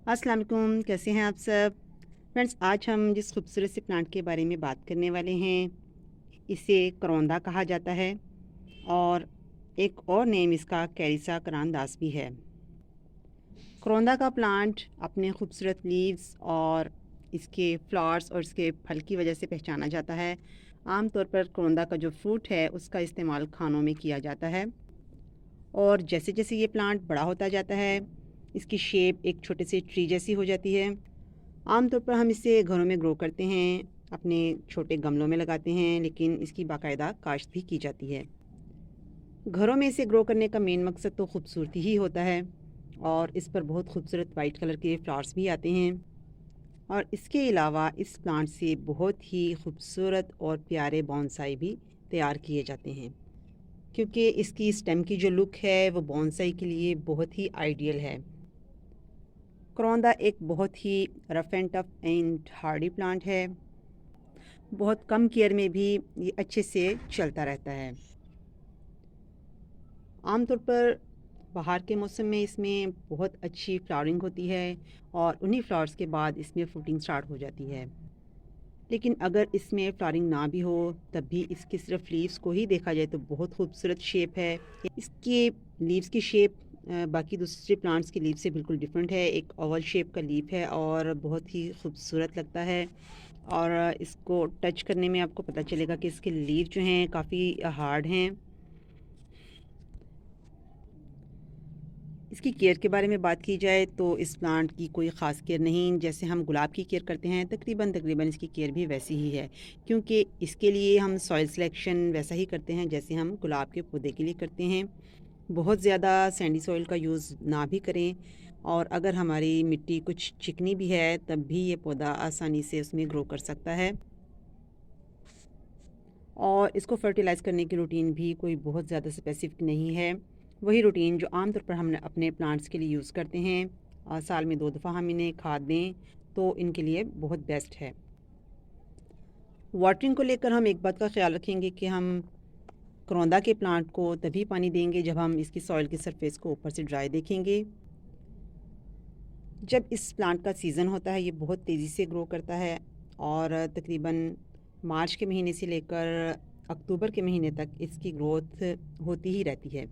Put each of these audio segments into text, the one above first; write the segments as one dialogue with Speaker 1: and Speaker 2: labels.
Speaker 1: अस्सलाम वालेकुम, कैसे हैं आप सब? फ्रेंड्स, आज हम जिस खूबसूरत से प्लांट के बारे में बात करने वाले हैं, इसे करौंदा कहा जाता है और एक और नेम इसका कैरिसा करांदास भी है। करौंदा का प्लांट अपने खूबसूरत लीव्स और इसके फ्लावर्स और इसके फल की वजह से पहचाना जाता है। आमतौर पर करौंदा का जो फ्रूट है, उसका इस्तेमाल खानों में किया जाता है और जैसे-जैसे ये प्लांट बड़ा होता जाता है, इसकी शेप एक छोटे से ट्री जैसी हो जाती है। आमतौर पर हम इसे घरों में ग्रो करते हैं, अपने छोटे गमलों में लगाते हैं, लेकिन इसकी बाकायदा काश्त भी की जाती है। घरों में इसे ग्रो करने का मेन मकसद तो खूबसूरती ही होता है और इस पर बहुत खूबसूरत वाइट कलर के फ्लावर्स भी आते हैं और इसके अलावा इस प्लांट से बहुत ही खूबसूरत और प्यारे बॉन्साई भी तैयार किए जाते हैं, क्योंकि इसकी स्टेम की जो लुक है वो बॉन्साई के लिए बहुत ही आइडियल है। करौंदा एक बहुत ही rough and tough and hardy plant है। बहुत कम केयर में भी ये अच्छे से चलता रहता है। आमतौर पर बाहर के मौसम में इसमें बहुत अच्छी फ्लावरिंग होती है और उन्हीं फ्लावर्स के बाद इसमें फ्रूटिंग स्टार्ट हो जाती है। लेकिन अगर इसमें फ्लावरिंग ना भी हो, तब भी इसके सिर्फ लीव्स को ही देखा जाए तो बहुत खूबसूरत शेप है। इसके लीव्स की शेप बाकी दूसरे प्लांट्स के लीव से बिल्कुल डिफरेंट है। एक ओवल शेप का लीफ है और बहुत ही खूबसूरत लगता है और इसको टच करने में आपको पता चलेगा कि इसके लीव जो हैं काफ़ी हार्ड हैं। इसकी केयर के बारे में बात की जाए तो इस प्लांट की कोई ख़ास केयर नहीं, जैसे हम गुलाब की केयर करते हैं तकरीबन तकरीबन इसकी केयर भी वैसी ही है, क्योंकि इसके लिए हम सॉइल सिलेक्शन वैसा ही करते हैं जैसे हम गुलाब के पौधे के लिए करते हैं। बहुत ज़्यादा सैंडी सॉइल का यूज़ ना भी करें और अगर हमारी मिट्टी कुछ चिकनी भी है तब भी ये पौधा आसानी से उसमें ग्रो कर सकता है। और इसको फर्टिलाइज़ करने की रूटीन भी कोई बहुत ज़्यादा स्पेसिफिक नहीं है। वही रूटीन जो आमतौर पर हम अपने प्लांट्स के लिए यूज़ करते हैं। साल में 2 दफ़ा हम इन्हें खाद दें तो इनके लिए बहुत बेस्ट है। वाटरिंग को लेकर हम एक बात का ख़्याल रखेंगे कि हम करौंदा के प्लांट को तभी पानी देंगे जब हम इसकी सॉइल की सरफेस को ऊपर से ड्राई देखेंगे। जब इस प्लांट का सीज़न होता है ये बहुत तेज़ी से ग्रो करता है और तकरीबन मार्च के महीने से लेकर अक्टूबर के महीने तक इसकी ग्रोथ होती ही रहती है।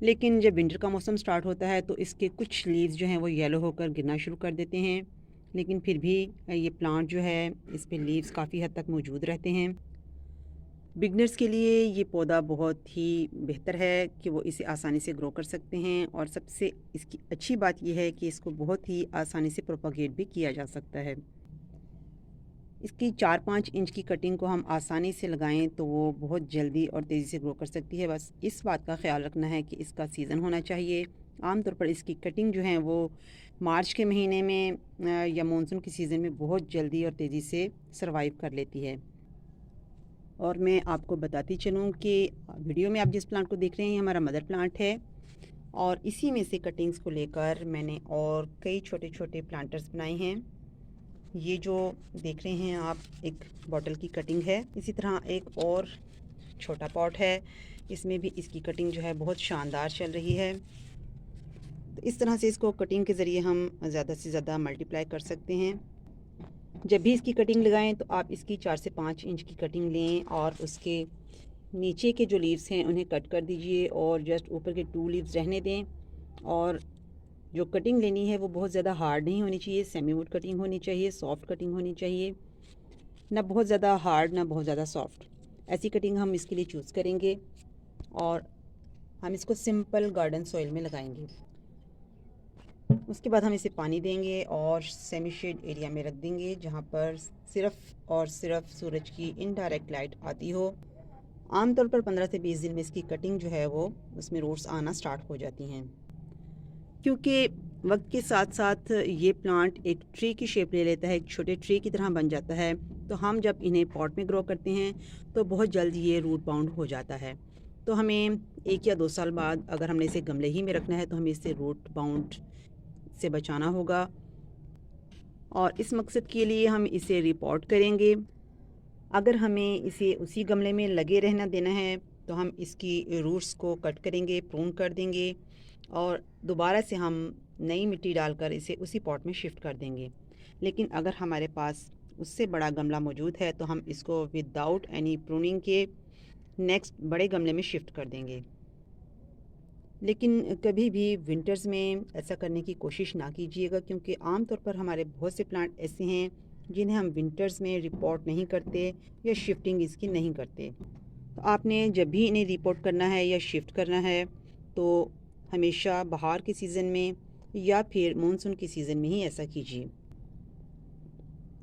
Speaker 1: लेकिन जब विंटर का मौसम स्टार्ट होता है तो इसके कुछ लीव्स जो हैं वो येलो होकर गिरना शुरू कर देते हैं, लेकिन फिर भी ये प्लांट जो है इस पे लीव्स काफ़ी हद तक मौजूद रहते हैं। बिगनर्स के लिए ये पौधा बहुत ही बेहतर है कि वो इसे आसानी से ग्रो कर सकते हैं और सबसे इसकी अच्छी बात ये है कि इसको बहुत ही आसानी से प्रोपागेट भी किया जा सकता है। इसकी 4-5 इंच की कटिंग को हम आसानी से लगाएं तो वो बहुत जल्दी और तेज़ी से ग्रो कर सकती है। बस इस बात का ख्याल रखना है कि इसका सीज़न होना चाहिए। आमतौर पर इसकी कटिंग जो है वो मार्च के महीने में या मानसून के सीज़न में बहुत जल्दी और तेज़ी से सर्वाइव कर लेती है। और मैं आपको बताती चलूँ कि वीडियो में आप जिस प्लांट को देख रहे हैं ये हमारा मदर प्लांट है और इसी में से कटिंग्स को लेकर मैंने और कई छोटे-छोटे प्लांटर्स बनाए हैं। ये जो देख रहे हैं आप एक बॉटल की कटिंग है। इसी तरह एक और छोटा पॉट है, इसमें भी इसकी कटिंग जो है बहुत शानदार चल रही है। तो इस तरह से इसको कटिंग के ज़रिए हम ज़्यादा से ज़्यादा मल्टीप्लाई कर सकते हैं। जब भी इसकी कटिंग लगाएं तो आप इसकी 4 से 5 इंच की कटिंग लें और उसके नीचे के जो लीव्स हैं उन्हें कट कर दीजिए और जस्ट ऊपर के 2 लीव्स रहने दें। और जो कटिंग लेनी है वो बहुत ज़्यादा हार्ड नहीं होनी चाहिए, सेमी वुड कटिंग होनी चाहिए, सॉफ्ट कटिंग होनी चाहिए, ना बहुत ज़्यादा हार्ड ना बहुत ज़्यादा सॉफ्ट। ऐसी कटिंग हम इसके लिए चूज़ करेंगे और हम इसको सिंपल गार्डन सॉइल में लगाएंगे। उसके बाद हम इसे पानी देंगे और सेमी शेड एरिया में रख देंगे जहाँ पर सिर्फ़ और सिर्फ सूरज की इनडायरेक्ट लाइट आती हो। आमतौर पर 15 से 20 दिन में इसकी कटिंग जो है वो उसमें रूट्स आना स्टार्ट हो जाती हैं। क्योंकि वक्त के साथ साथ ये प्लांट एक ट्री की शेप ले लेता है, एक छोटे ट्री की तरह बन जाता है, तो हम जब इन्हें पॉट में ग्रो करते हैं तो बहुत जल्द ये रूट बाउंड हो जाता है। तो हमें 1 या 2 साल बाद अगर हमने इसे गमले ही में रखना है तो हमें इसे रूट बाउंड से बचाना होगा और इस मकसद के लिए हम इसे रिपोर्ट करेंगे। अगर हमें इसे उसी गमले में लगे रहना देना है तो हम इसकी रूट्स को कट करेंगे, प्रून कर देंगे और दोबारा से हम नई मिट्टी डालकर इसे उसी पॉट में शिफ्ट कर देंगे। लेकिन अगर हमारे पास उससे बड़ा गमला मौजूद है तो हम इसको विदाउट एनी प्रूनिंग के नेक्स्ट बड़े गमले में शिफ्ट कर देंगे। लेकिन कभी भी विंटर्स में ऐसा करने की कोशिश ना कीजिएगा, क्योंकि आमतौर पर हमारे बहुत से प्लांट ऐसे हैं जिन्हें हम विंटर्स में रिपोर्ट नहीं करते या शिफ्टिंग इसकी नहीं करते। तो आपने जब भी इन्हें रिपोर्ट करना है या शिफ्ट करना है तो हमेशा बहार के सीज़न में या फिर मानसून के सीज़न में ही ऐसा कीजिए।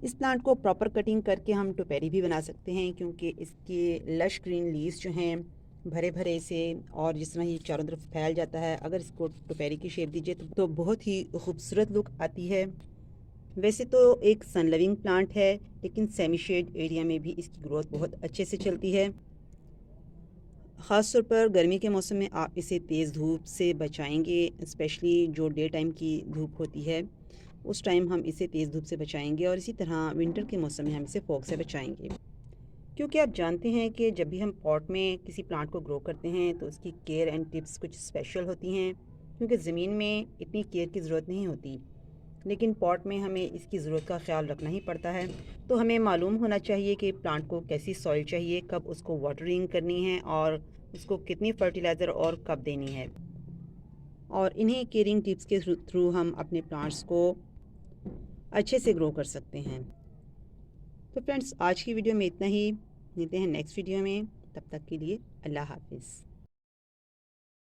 Speaker 1: इस प्लांट को प्रॉपर कटिंग करके हम टोपेरी भी बना सकते हैं, क्योंकि इसके लश ग्रीन लीव्स जो हैं भरे भरे से, और जिस तरह ये चारों तरफ फैल जाता है, अगर इसको टोपेरी की शेप दीजिए तो बहुत ही खूबसूरत लुक आती है। वैसे तो एक सन लविंग प्लांट है, लेकिन सेमी शेड एरिया में भी इसकी ग्रोथ बहुत अच्छे से चलती है। ख़ास तौर पर गर्मी के मौसम में आप इसे तेज़ धूप से बचाएंगे, स्पेशली जो डे टाइम की धूप होती है उस टाइम हम इसे तेज़ धूप से बचाएंगे, और इसी तरह विंटर के मौसम में हम इसे फॉग से बचाएंगे। क्योंकि आप जानते हैं कि जब भी हम पॉट में किसी प्लांट को ग्रो करते हैं तो उसकी केयर एंड टिप्स कुछ स्पेशल होती हैं, क्योंकि ज़मीन में इतनी केयर की ज़रूरत नहीं होती, लेकिन पॉट में हमें इसकी ज़रूरत का ख्याल रखना ही पड़ता है। तो हमें मालूम होना चाहिए कि प्लांट को कैसी सॉइल चाहिए, कब उसको वाटरिंग करनी है और उसको कितनी फर्टिलाइज़र और कब देनी है। और इन्हीं केयरिंग टिप्स के थ्रू हम अपने प्लांट्स को अच्छे से ग्रो कर सकते हैं। तो फ्रेंड्स, आज की वीडियो में इतना ही। मिलते हैं नेक्स्ट वीडियो में, तब तक के लिए अल्लाह हाफिज़।